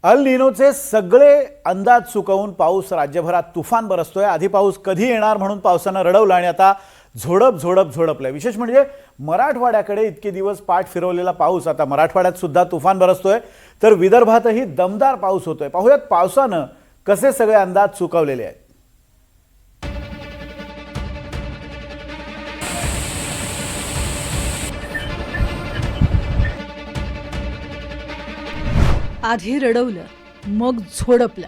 अल निनोचे सगळे अंदाज चुकवून पाऊस राज्यभरात तुफान बरसतोय। आधी पाऊस कधी येणार म्हणून पावसानं रडवलं आणि आता झोडपलंय। विशेष म्हणजे मराठवाड्याकडे इतके दिवस पाठ फिरवलेला पाऊस आता मराठवाड्यात सुद्धा तुफान बरसतोय, तर विदर्भातही दमदार पाऊस होतोय। पाहूयात पावसानं कसे सगळे अंदाज चुकवलेले आहेत। आधी रडवलं मग झोडपलं।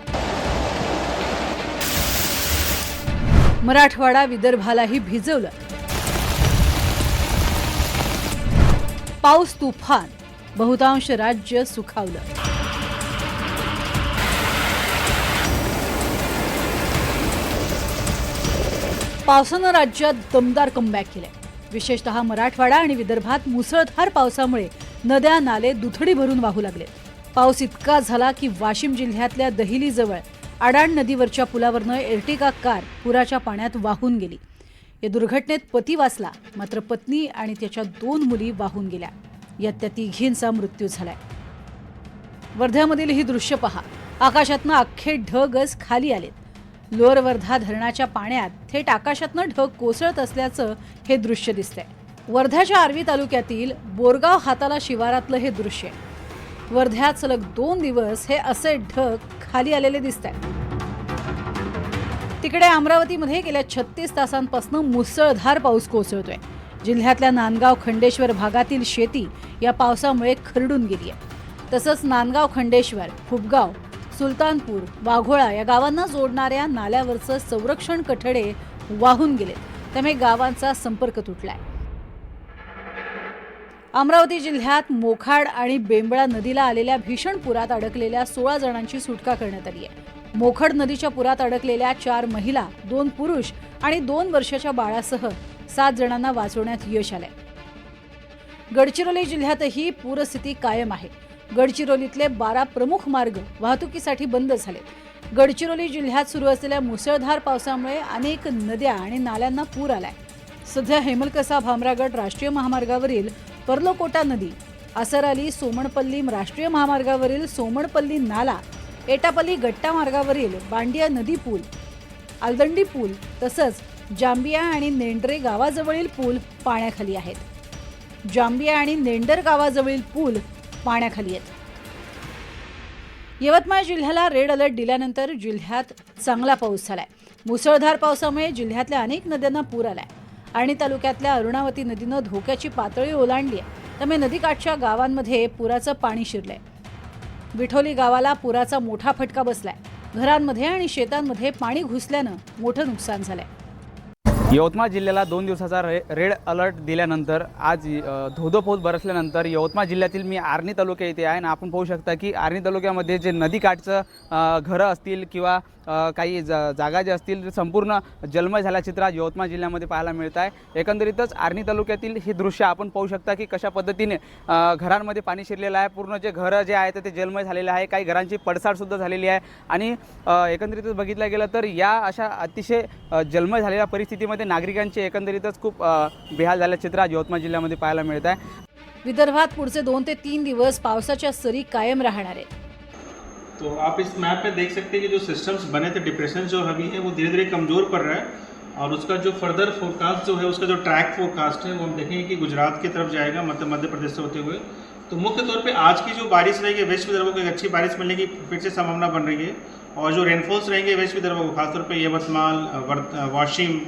मराठवाडा विदर्भालाही भिजवलं। पाऊस तुफान, बहुतांश राज्य सुखावलं। पावसानं राज्यात दमदार कमबॅक केलंय। विशेषतः मराठवाडा आणि विदर्भात मुसळधार पावसामुळे नद्या नाले दुथडी भरून वाहू लागले। पाऊस इतका झाला की वाशिम जिल्ह्यातल्या दहिलीजवळ आडाण नदीवरच्या पुलावरनं एर्टिगा कार पुराच्या पाण्यात वाहून गेली। या दुर्घटनेत पती वाचला, मात्र पत्नी आणि त्याच्या 2 मुली वाहून गेल्या। यात त्या तिघींचा मृत्यू झालाय। वर्ध्यामधील ही दृश्य पहा। आकाशातनं अख्खे ढगच खाली आलेत। लोअर वर्धा धरणाच्या पाण्यात थेट आकाशातनं ढग कोसळत असल्याचं हे दृश्य दिसतंय। वर्ध्याच्या आर्वी तालुक्यातील बोरगाव हाताला शिवारातलं हे दृश्य आहे। वर्ध्यात सलग 2 दिवस हे असे ढग खाली आलेले दिसत आहेत। तिकडे अमरावतीमध्ये गेल्या 36 तासांपासून मुसळधार पाऊस कोसळतोय। जिल्ह्यातल्या नांदगाव खंडेश्वर भागातील शेती या पावसामुळे खरडून गेली आहे। तसंच नांदगाव खंडेश्वर, फुबगाव, सुलतानपूर, वाघोळा या गावांना जोडणाऱ्या नाल्यावरचं संरक्षण कठडे वाहून गेले, त्यामुळे गावांचा संपर्क तुटलाय। अमरावती जिल्ह्यात मोखाड आणि बेंबळा नदीला आलेल्या भीषण पुरात अडकलेल्या 16 जणांची सुटका करण्यात आली आहे। मोखाड नदीच्या पुरात अडकलेल्या 4 महिला, 2 पुरुष आणि 2 वर्षाच्या बाळासह 7 जणांना वाचवण्यात यश आलंय। गडचिरोली जिल्ह्यातही पूरस्थिती कायम आहे। गडचिरोलीतले 12 प्रमुख मार्ग वाहतुकीसाठी बंद झालेत। गडचिरोली जिल्ह्यात सुरू असलेल्या मुसळधार पावसामुळे अनेक नद्या आणि नाल्यांना पूर आलाय। सध्या हेमलकसा भामरागड राष्ट्रीय महामार्गावरील पर्लकोटा नदी, असरअली सोमणपल्ली राष्ट्रीय महामार्गावरील सोमणपल्ली नाला, एटापल्ली गट्टा मार्गावरील बांडिया नदी पूल, आलदंडी पूल तसंच जांबिया आणि नेंडरे गावाजवळील पूल पाण्याखाली आहेत। जांबिया आणि नेंडर गावाजवळील पूल पाण्याखाली आहेत। यवतमाळ जिल्ह्याला रेड अलर्ट दिल्यानंतर जिल्ह्यात चांगला पाऊस झालाय। मुसळधार पावसामुळे जिल्ह्यातल्या अनेक नद्यांना पूर आलाय। आणि तालुक्यातल्या अरुणावती नदीनं धोक्याची पातळी ओलांडली आहे, त्यामुळे नदीकाठच्या गावांमध्ये पुराचं पाणी शिरलंय। विठोली गावाला पुराचा मोठा फटका बसलाय। घरांमध्ये आणि शेतांमध्ये पाणी घुसल्यानं मोठं नुकसान झालंय। यवतमाळ जिल्ह्याला 2 दिवसाचा रेड अलर्ट दिल्यानंतर आज धोधो पाऊस बरसल्यानंतर यवतमाळ जिल्ह्यातील मी आर्णी तालुक्या येथे आहे आणि आपण पाहू शकता की आर्णी तालुक्यामध्ये जे नदीकाठचं घरं असतील किंवा काही जागा जे असतील संपूर्ण जलमय झाल्या चित्र आज यवतमाळ जिल्ह्यामध्ये पाहायला मिळत आहे। एकंदरीतच आर्णी तालुक्यातील हे दृश्य आपण पाहू शकता की कशा पद्धतीने घरांमध्ये पाणी शिरलेलं आहे। पूर्ण जे घरं जे आहेत ते जलमय झालेले आहे। काही घरांची पडसाडसुद्धा झालेली आहे आणि एकंदरीतच बघितलं गेलं तर या अशा अतिशय जलमय झालेल्या परिस्थितीमध्ये नागरिकांचे एकंदरीतच खूप बेहाल झालेलं चित्र आज यवतमाळ जिल्ह्यामध्ये पाहायला मिळत आहे। विदर्भात पुढचे 2 ते 3 दिवस पावसाच्या सरी कायम राहणार आहेत। तो आप इस मैप पे देख सकते हैं कि जो सिस्टम्स बने थे, डिप्रेशन जो अभी है वो धीरे धीरे कमज़ोर पड़ रहा है और उसका जो फर्दर फोरकास्ट जो है, उसका जो ट्रैक फोरकास्ट है वो हम देखेंगे कि गुजरात की तरफ जाएगा, मध्य प्रदेश से होते हुए। तो मुख्य तौर पे आज की जो बारिश रहेगी वेस्ट विदर्भ को एक अच्छी बारिश मिलने की फिर से संभावना बन रही है और जो रेनफॉल्स रहेंगे वेस्ट विदर्भ को खासतौर पर यवतमाल, वाशिम,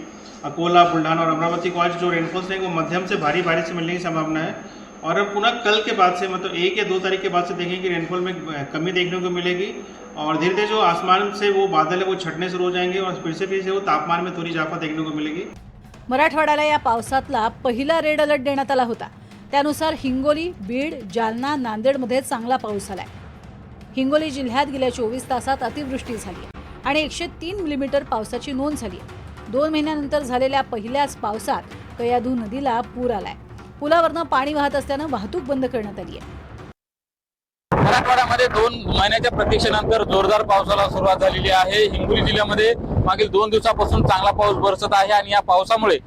अकोला, बुल्ढाना और अमरावती को आज जो रेनफॉल्स रहेंगे वो मध्यम से भारी बारिश से मिलने की संभावना है। और अब पुनः कल के बाद से मतलब 1 या 2 तारीख के बाद से देखेंगे कि रेनफॉल में कमी देखने को मिलेगी और धीरे धीरे जो आसमान से वो बादल है वो छटने शुरू हो जाएंगे और फिर से वो तापमान में थोड़ी इजाफा देखने को मिलेगी। मराठवाड्याला या पावसातला पहिला रेड अलर्ट देण्यात आला होता। त्यानुसार हिंगोली, बीड, जालना, नांदेडमध्ये चांगला पाऊस झालाय। हिंगोली जिल्ह्यात गेल्या 24 तासात अतिवृष्टी झाली आणि 103 मिलीमीटर पावसाची नोंद झाली। 2 महिन्यानंतर झालेल्या पहिल्याच पावसात कयाधू नदीला पूर आलाय। पुलावरनं पाणी वाहत असल्यानं वाहतूक बंद करण्यात आली आहे। मराठवाड्यामध्ये 2 महिन्याच्या प्रतीक्षेनंतर जोरदार पावसाला सुरुवात झालेली आहे। हिंगोली जिल्ह्यामध्ये मागील 2 दिवसापासून चांगला पाऊस बरसत आहे आणि या पावसामुळे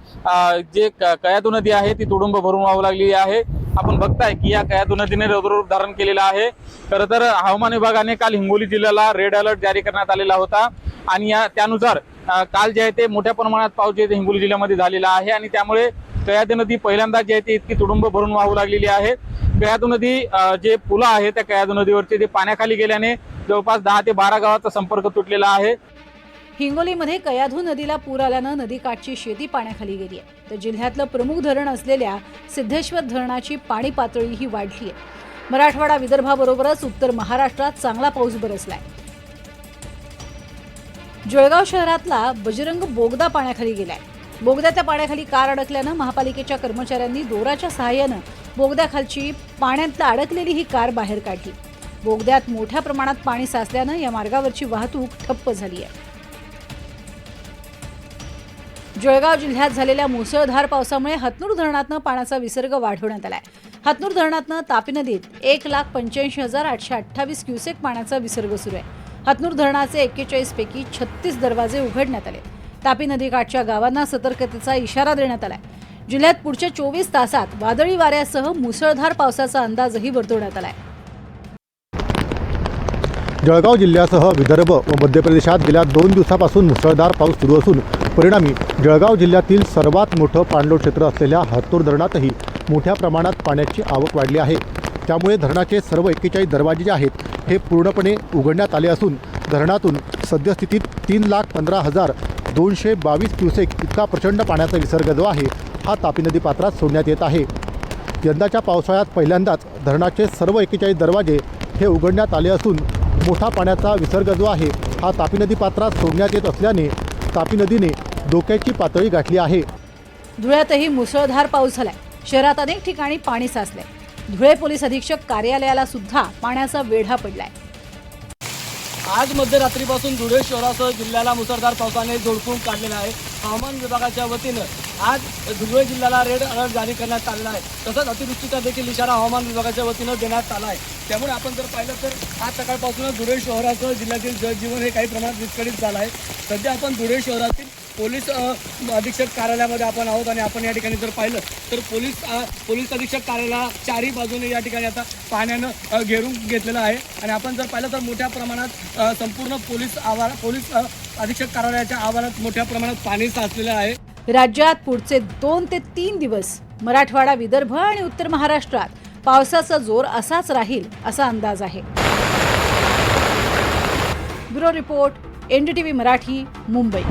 जे कयाधू नदी आहे ती तुडुंब भरून वाहू लागली आहे। आपण बघताय की या कयाधू नदीने रौद्ररूप धारण केलेलं आहे। खरं तर हवामान विभागाने काल हिंगोली जिल्ह्याला रेड अलर्ट जारी करण्यात आलेला होता आणि त्यानुसार काल जे आहे ते मोठ्या प्रमाणात पाऊस जे हिंगोली जिल्ह्यामध्ये झालेला आहे आणि त्यामुळे कयाधू नदी पहिल्यांदा जे आहे ते इतकी तुडुंब भरून वाहू लागलेली आहे। कयाधू नदी जे पुला आहे त्या कयाधू नदीवरचे ते पाण्याखाली गेल्याने जवळपास 10 ते 12 गावाचा संपर्क तुटलेला आहे। हिंगोलीमध्ये कयाधू नदीला पूर आल्यानं नदीकाठची शेती पाण्याखाली गेली आहे, तर जिल्ह्यातलं प्रमुख धरण असलेल्या सिद्धेश्वर धरणाची पाणी पातळीही वाढली आहे। मराठवाडा विदर्भाबरोबरच उत्तर महाराष्ट्रात चांगला पाऊस बरसलाय। जळगाव शहरातला बजरंग बोगदा पाण्याखाली गेलाय। बोगद्याच्या पाण्याखाली कार अडकल्यानं महापालिकेच्या कर्मचाऱ्यांनी दोराच्या सहाय्यानं बोगद्याखालची पाण्यात अडकलेली ही कार बाहेर काढली। बोगद्यात मोठ्या प्रमाणात पाणी साचल्यानं या मार्गावरची वाहतूक ठप्प झाली आहे। जळगाव जिल्ह्यात झालेल्या मुसळधार पावसामुळे हतनूर धरणातनं पाण्याचा विसर्ग वाढवण्यात आलाय। हतनूर धरणातनं तापी नदीत 1,85,828 क्युसेक पाण्याचा विसर्ग सुरू आहे। हतनूर धरणाचे 41 पैकी 36 दरवाजे उघडण्यात आले। तापी नदीकाठच्या गावांना सतर्कतेचा इशारा देण्यात आलाय। जिल्ह्यात पुढच्या 24 तासात वादळी वाऱ्यासह मुसळधार पावसाचा अंदाजही वर्तवण्यात आलाय। जळगाव जिल्ह्यासह विदर्भ व मध्य प्रदेशात गेल्या 2 दिवसापासून मुसळधार पाऊस सुरू असून परिणामी जळगाव जिल्ह्यातील सर्वात मोठं पाणलोट क्षेत्र असलेल्या हतनूर धरणातही मोठ्या प्रमाणात पाण्याची आवक वाढली आहे। त्यामुळे धरणाचे सर्व 41 दरवाजे जे आहेत हे पूर्णपणे उघडण्यात आले असून धरणातून सद्यस्थितीत 3,15,222 क्युसेक इतका प्रचंड पाण्याचा विसर्ग जो आहे हा तापी नदी पात्रात सोडण्यात येत आहे। यंदाच्या पावसाळ्यात पहिल्यांदाच धरणाचे सर्व 41 दरवाजे हे उघडण्यात आले असून मोठा पाण्याचा विसर्ग जो आहे हा तापी नदी पात्रात सोडण्यात येत असल्याने तापी नदीने धोक्याची पातळी गाठली आहे। धुळ्यातही मुसळधार पाऊस झालाय। शहरात अनेक ठिकाणी पाणी साचलंय। धुळे पोलीस अधीक्षक कार्यालयाला सुद्धा पाण्याचा वेढा पडलाय। आज मध्यरात्रीपासून धुळे शहरासह जिल्ह्याला मुसळधार पावसाने झोडपून काढलेला आहे। हवामान विभागाच्या वतीनं आज धुळे जिल्ह्याला रेड अलर्ट जारी करण्यात आलेला आहे। तसंच अतिवृष्टीचा देखील इशारा हवामान विभागाच्या वतीनं देण्यात आला आहे। त्यामुळे आपण जर पाहिलं तर आज सकाळपासूनच धुळे शहरासह जिल्ह्यातील जनजीवन हे काही प्रमाणात विस्कळीत झालं आहे। सध्या आपण धुळे शहरातील पोलीस अधीक्षक कार्यालयामध्ये आपण आहोत आणि आपण या ठिकाणी जर पाहिलं तर पोलीस अधीक्षक कार्यालय चारही बाजूने या ठिकाणी आता पाण्यानं घेरून घेतलेलं आहे आणि आपण जर पाहिलं तर मोठ्या प्रमाणात संपूर्ण पोलीस अधीक्षक कार्यालयाच्या आवारात मोठ्या प्रमाणात पाणी साचलेलं आहे। राज्यात पुढचे 2 ते 3 दिवस मराठवाडा, विदर्भ आणि उत्तर महाराष्ट्रात पावसाचा जोर असाच राहील असा अंदाज आहे। Bureau report, NDTV Marathi, Mumbai.